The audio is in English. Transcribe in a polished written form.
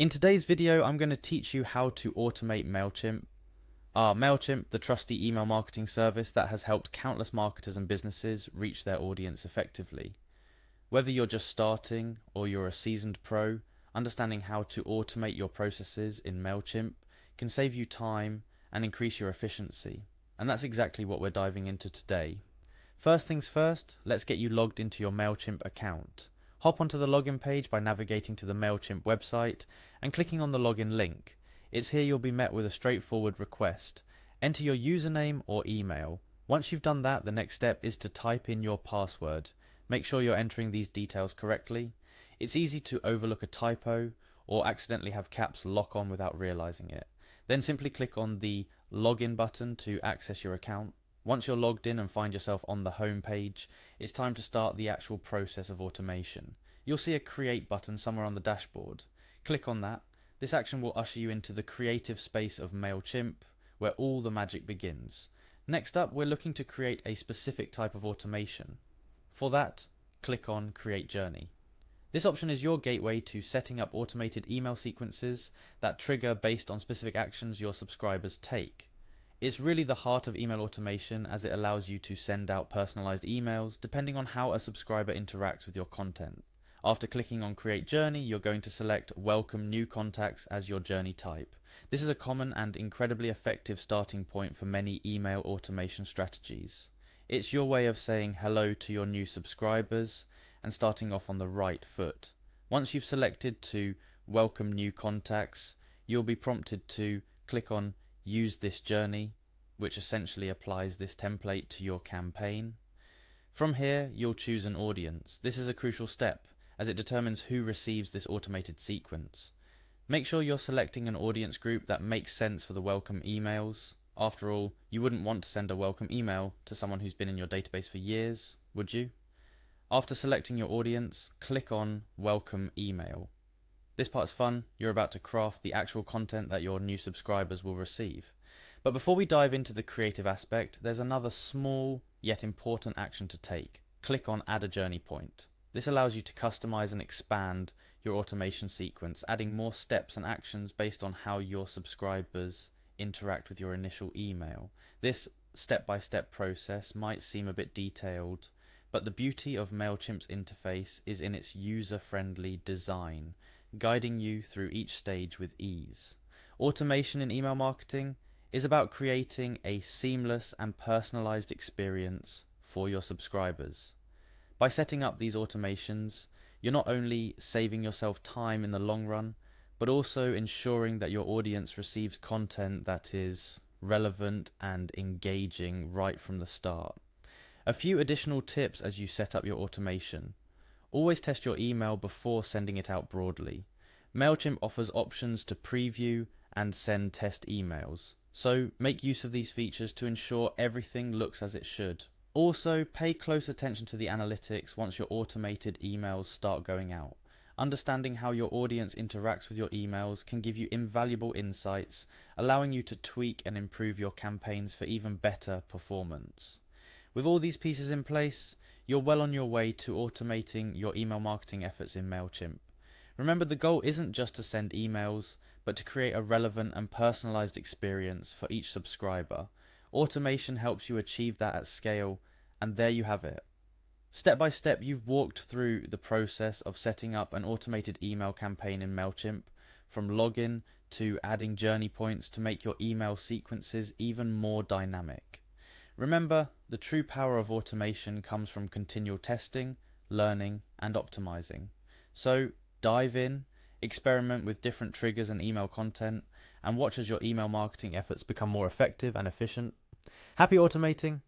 In today's video, I'm going to teach you how to automate Mailchimp. Mailchimp, the trusty email marketing service that has helped countless marketers and businesses reach their audience effectively. Whether you're just starting or you're a seasoned pro, understanding how to automate your processes in Mailchimp can save you time and increase your efficiency. And that's exactly what we're diving into today. First things first, let's get you logged into your Mailchimp account. Hop onto the login page by navigating to the Mailchimp website and clicking on the login link. It's here you'll be met with a straightforward request. Enter your username or email. Once you've done that, the next step is to type in your password. Make sure you're entering these details correctly. It's easy to overlook a typo or accidentally have caps lock on without realizing it. Then simply click on the login button to access your account. Once you're logged in and find yourself on the home page, it's time to start the actual process of automation. You'll see a create button somewhere on the dashboard. Click on that. This action will usher you into the creative space of Mailchimp, where all the magic begins. Next up, we're looking to create a specific type of automation. For that, click on Create Journey. This option is your gateway to setting up automated email sequences that trigger based on specific actions your subscribers take. It's really the heart of email automation, as it allows you to send out personalized emails depending on how a subscriber interacts with your content. After clicking on Create Journey, you're going to select Welcome New Contacts as your journey type. This is a common and incredibly effective starting point for many email automation strategies. It's your way of saying hello to your new subscribers and starting off on the right foot. Once you've selected to Welcome New Contacts, you'll be prompted to click on Use this journey, which essentially applies this template to your campaign. From here, you'll choose an audience. This is a crucial step, as it determines who receives this automated sequence. Make sure you're selecting an audience group that makes sense for the welcome emails. After all, you wouldn't want to send a welcome email to someone who's been in your database for years, would you? After selecting your audience, click on Welcome Email. This part's fun. You're about to craft the actual content that your new subscribers will receive. But before we dive into the creative aspect, there's another small yet important action to take. Click on Add a Journey Point. This allows you to customize and expand your automation sequence, adding more steps and actions based on how your subscribers interact with your initial email. This step-by-step process might seem a bit detailed, but the beauty of Mailchimp's interface is in its user-friendly design, guiding you through each stage with ease. Automation in email marketing is about creating a seamless and personalized experience for your subscribers. By setting up these automations, you're not only saving yourself time in the long run, but also ensuring that your audience receives content that is relevant and engaging right from the start. A few additional tips as you set up your automation. Always test your email before sending it out broadly. Mailchimp offers options to preview and send test emails, so make use of these features to ensure everything looks as it should. Also, pay close attention to the analytics once your automated emails start going out. Understanding how your audience interacts with your emails can give you invaluable insights, allowing you to tweak and improve your campaigns for even better performance. With all these pieces in place, you're well on your way to automating your email marketing efforts in Mailchimp. Remember, the goal isn't just to send emails, but to create a relevant and personalized experience for each subscriber. Automation helps you achieve that at scale, and there you have it. Step by step, you've walked through the process of setting up an automated email campaign in Mailchimp, from login to adding journey points to make your email sequences even more dynamic. Remember, the true power of automation comes from continual testing, learning, and optimizing. So, dive in, experiment with different triggers and email content, and watch as your email marketing efforts become more effective and efficient. Happy automating!